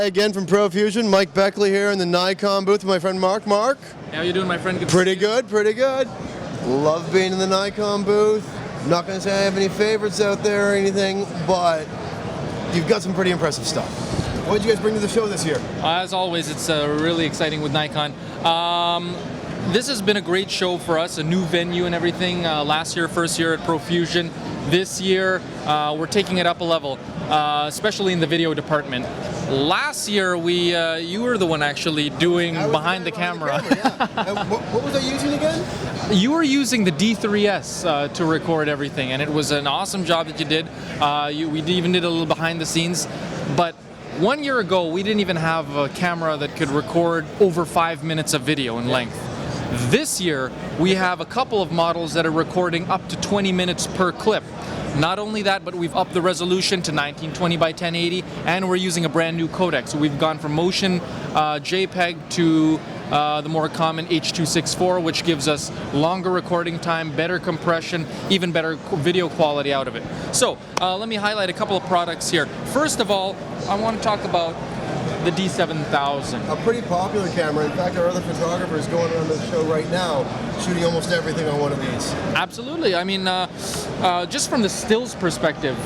again from ProFusion. Mike Beckley here in the Nikon booth with my friend Mark. Mark? How you doing, my friend? Good pretty good, pretty good. Love being in the Nikon booth. I'm not going to say I have any favorites out there or anything, but you've got some pretty impressive stuff. What did you guys bring to the show this year? As always, it's really exciting with Nikon. This has been a great show for us, a new venue and everything. Last year, first year at ProFusion. This year, we're taking it up a level, especially in the video department. Last year, you were the one actually doing behind the camera. What was I using again? You were using the D3S to record everything, and it was an awesome job that you did. We even did a little behind the scenes, but 1 year ago, we didn't even have a camera that could record over 5 minutes of video in length. This year, we have a couple of models that are recording up to 20 minutes per clip. Not only that, but we've upped the resolution to 1920 by 1080, and we're using a brand new codec. So we've gone from motion JPEG to the more common H.264, which gives us longer recording time, better compression, even better video quality out of it. So let me highlight a couple of products here. First of all, I want to talk about the D7000. A pretty popular camera. In fact, our other photographers going around the show right now shooting almost everything on one of these. Absolutely. I mean, just from the stills perspective,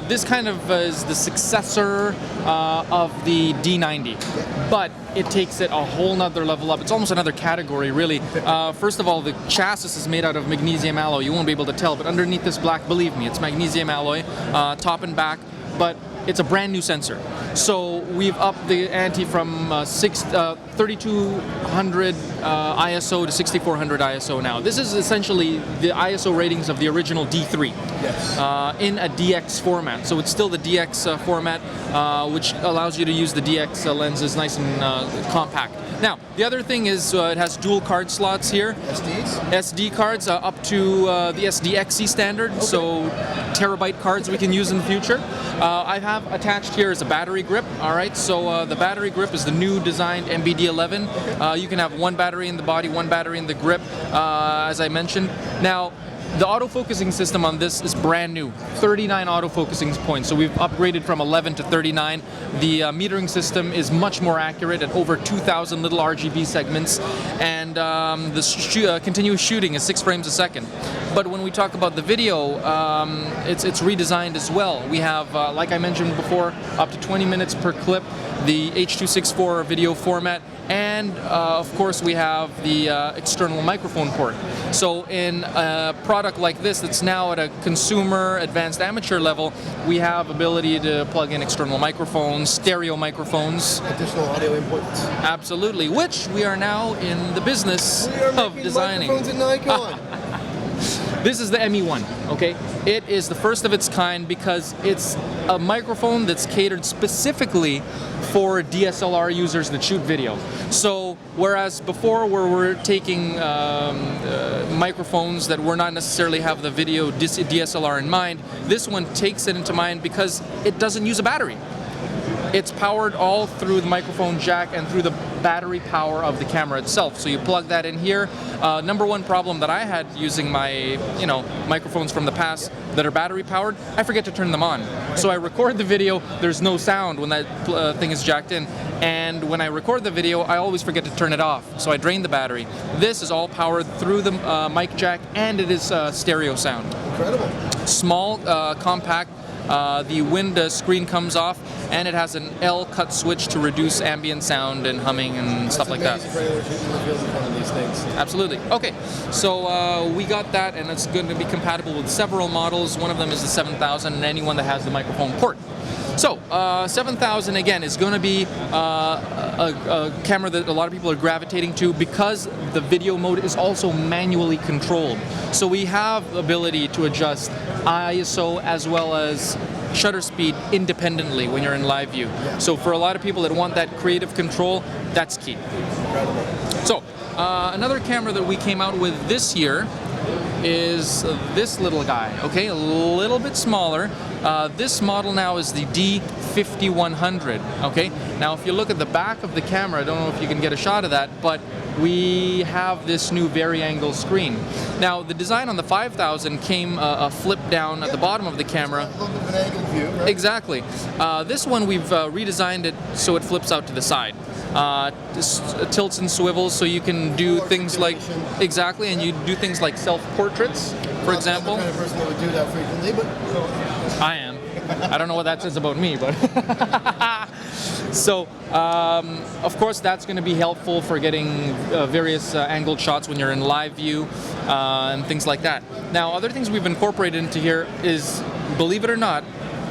this kind of is the successor of the D90, but it takes it a whole nother level up. It's almost another category, really. First of all, the chassis is made out of magnesium alloy. You won't be able to tell, but underneath this black, believe me, it's magnesium alloy, top and back, but it's a brand new sensor. So we've upped the ante from 3200 ISO to 6400 ISO now. This is essentially the ISO ratings of the original D3 in a DX format. So it's still the DX format, which allows you to use the DX lenses nice and compact. Now, the other thing is it has dual card slots here. SDs? SD cards up to the SDXC standard, okay. So terabyte cards we can use in the future. I have attached here is a battery grip, all right? So the battery grip is the new designed MBD11. Okay. You can have one battery in the body, one battery in the grip, as I mentioned. Now, the autofocusing system on this is brand new, 39 autofocusing points. So we've upgraded from 11 to 39. The metering system is much more accurate at over 2,000 little RGB segments, and the continuous shooting is 6 frames a second. But when we talk about the video, it's redesigned as well. We have, like I mentioned before, up to 20 minutes per clip, the H.264 video format, and of course we have the external microphone port. So in a product like this that's now at a consumer advanced amateur level, we have ability to plug in external microphones, stereo microphones. Additional audio inputs. Absolutely, which we are now in the business of designing. Microphones in Nikon. This is the ME1, okay? It is the first of its kind because it's a microphone that's catered specifically for DSLR users that shoot video. So whereas before where we're taking microphones that were not necessarily have the video DSLR in mind, this one takes it into mind because it doesn't use a battery. It's powered all through the microphone jack and through the battery power of the camera itself. So you plug that in here. Number one problem that I had using my, microphones from the past that are battery powered, I forget to turn them on. So I record the video, there's no sound when that thing is jacked in. And when I record the video, I always forget to turn it off. So I drain the battery. This is all powered through the mic jack, and it is stereo sound. Incredible. Small, compact. The wind screen comes off, and it has an L cut switch to reduce ambient sound and humming and stuff like that. Absolutely. Okay, so we got that, and it's going to be compatible with several models. One of them is the 7000, and anyone that has the microphone port. So 7000 again is going to be a camera that a lot of people are gravitating to because the video mode is also manually controlled. So we have the ability to adjust ISO as well as shutter speed independently when you're in live view. So for a lot of people that want that creative control, that's key. So another camera that we came out with this year is this little guy, okay? A little bit smaller. This model now is the D5100, okay? Now, if you look at the back of the camera, I don't know if you can get a shot of that, but we have this new vari-angle screen. Now, the design on the 5000 came a flip down at the bottom of the camera. A little bit of an angled view, right? Exactly. This one, we've redesigned it so it flips out to the side. Tilts and swivels, so you can do things like, exactly, and you do things like self-portraits, for example. I'm the kind of person that would do that frequently, but I am. I don't know what that says about me, but so of course that's going to be helpful for getting various angled shots when you're in live view and things like that. Now, other things we've incorporated into here is, believe it or not,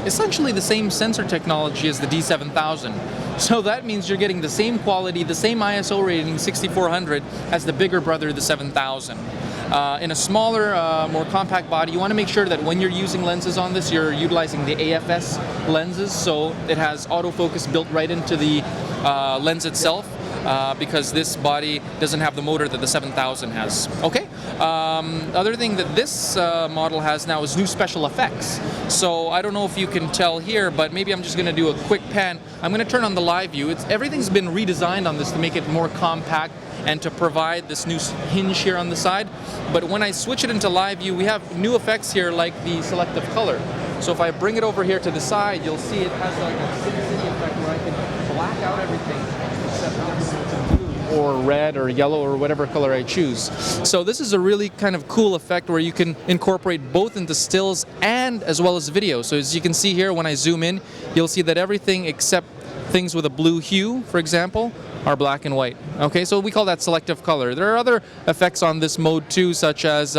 essentially the same sensor technology as the D7000. So that means you're getting the same quality, the same ISO rating, 6400, as the bigger brother, the 7000. In a smaller, more compact body, you want to make sure that when you're using lenses on this, you're utilizing the AFS lenses, so it has autofocus built right into the lens itself. Because this body doesn't have the motor that the 7000 has. Okay. Other thing that this model has now is new special effects. So I don't know if you can tell here, but maybe I'm just going to do a quick pan. I'm going to turn on the live view. Everything's been redesigned on this to make it more compact and to provide this new hinge here on the side. But when I switch it into live view, we have new effects here like the selective color. So if I bring it over here to the side, you'll see it has like a city effect where I can black out everything except blue or red or yellow or whatever color I choose. So this is a really kind of cool effect where you can incorporate both into stills and as well as video. So as you can see here, when I zoom in, you'll see that everything except things with a blue hue, for example, are black and white. Okay, so we call that selective color. There are other effects on this mode too, such as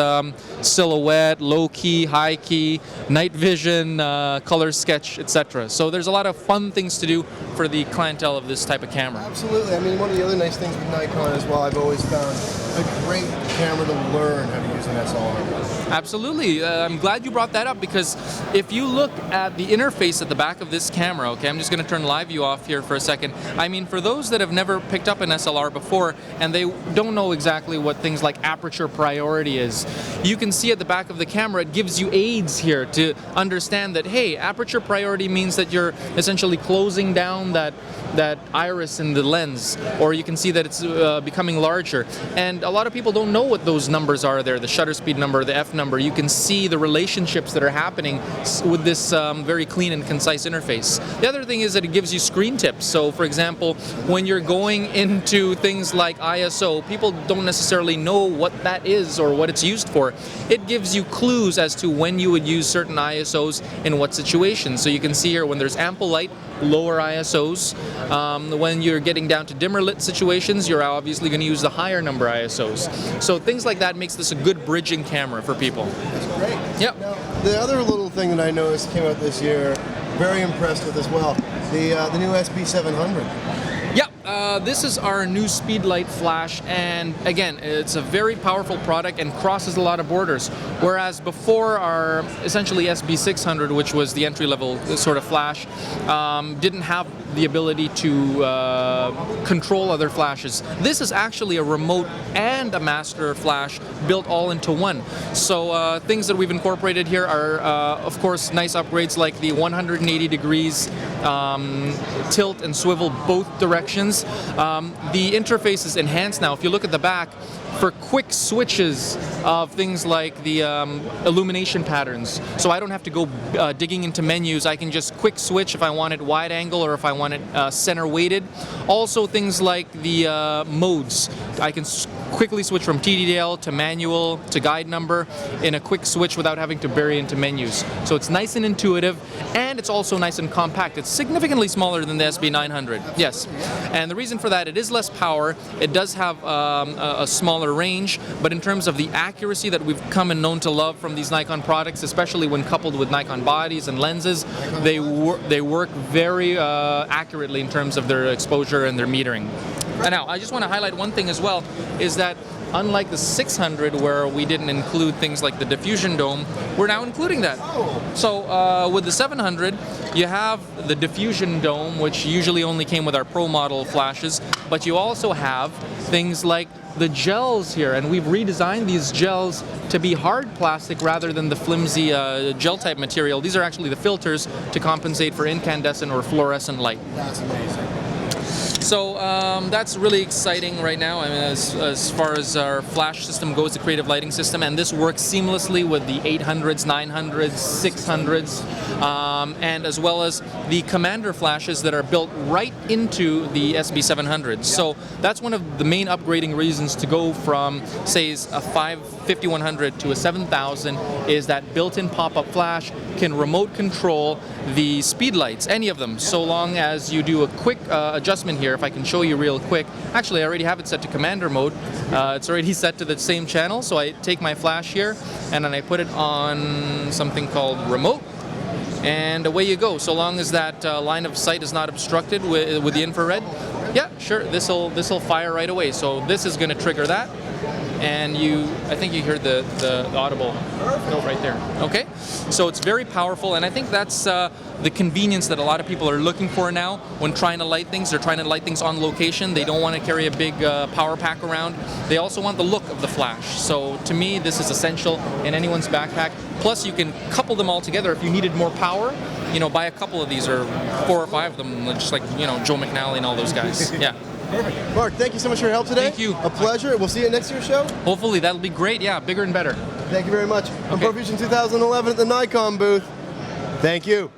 silhouette, low key, high key, night vision, color sketch, etc. So there's a lot of fun things to do for the clientele of this type of camera. absolutely. I mean, one of the other nice things with Nikon as well, I've always found a great camera to learn how to use an SLR. Absolutely. I'm glad you brought that up, because if you look at the interface at the back of this camera, okay, I'm just going to turn live view off here for a second. I mean, for those that have never picked up an SLR before and they don't know exactly what things like aperture priority is, you can see at the back of the camera it gives you aids here to understand that, hey, aperture priority means that you're essentially closing down that iris in the lens, or you can see that it's becoming larger. And a lot of people don't know what those numbers are there, the shutter speed number, the F number. You can see the relationships that are happening with this very clean and concise interface. The other thing is that it gives you screen tips. So for example, when you're going into things like ISO, people don't necessarily know what that is or what it's used for. It gives you clues as to when you would use certain ISOs in what situations. So you can see here when there's ample light, lower ISOs. When you're getting down to dimmer lit situations, you're obviously going to use the higher number ISOs. So things like that makes this a good bridging camera for people. That's great. Yep. Now, the other little thing that I noticed came out this year, very impressed with as well, the new SB700. Yeah, this is our new Speedlight flash, and again, it's a very powerful product and crosses a lot of borders. Whereas before our essentially SB600, which was the entry-level sort of flash, didn't have the ability to control other flashes. This is actually a remote and a master flash built all into one. So things that we've incorporated here are, of course, nice upgrades like the 180 degrees tilt and swivel both directions. The interface is enhanced now. If you look at the back, for quick switches of things like the illumination patterns. So I don't have to go digging into menus. I can just quick switch if I want it wide angle or if I want it center weighted. Also things like the modes. I can quickly switch from TDL to manual to guide number in a quick switch without having to bury into menus. So it's nice and intuitive, and it's also nice and compact. It's significantly smaller than the SB900. Yes. And the reason for that, it is less power. It does have a smaller range, but in terms of the accuracy that we've come and known to love from these Nikon products, especially when coupled with Nikon bodies and lenses, they work very accurately in terms of their exposure and their metering. And now, I just want to highlight one thing as well, is that unlike the 600 where we didn't include things like the diffusion dome, we're now including that. So with the 700, you have the diffusion dome, which usually only came with our Pro model flashes, but you also have things like the gels here, and we've redesigned these gels to be hard plastic rather than the flimsy gel type material. These are actually the filters to compensate for incandescent or fluorescent light. That's amazing. So that's really exciting right now. I mean, as far as our flash system goes, the creative lighting system, and this works seamlessly with the 800s, 900s, 600s, and as well as the Commander flashes that are built right into the SB700s. So that's one of the main upgrading reasons to go from, say, a 5100 to a 7000 is that built-in pop-up flash can remote control the speed lights, any of them, so long as you do a quick adjustment here. If I can show you real quick. Actually, I already have it set to Commander mode. It's already set to the same channel, so I take my flash here and then I put it on something called remote, and away you go. So long as that line of sight is not obstructed with the infrared, yeah, sure, this'll fire right away. So this is going to trigger that, and I think you heard the audible note right there. Okay, so it's very powerful, and I think that's the convenience that a lot of people are looking for now when trying to light things. They're trying to light things on location. They don't want to carry a big power pack around. They also want the look of the flash. So to me, this is essential in anyone's backpack. Plus, you can couple them all together if you needed more power. You know, buy a couple of these or 4 or 5 of them, just like, you know, Joe McNally and all those guys. Yeah. Perfect. Mark, thank you so much for your help today. Thank you. A pleasure. We'll see you at next year's show. Hopefully, that'll be great. Yeah, bigger and better. Thank you very much. From Okay. ProFusion 2011 at the Nikon booth. Thank you.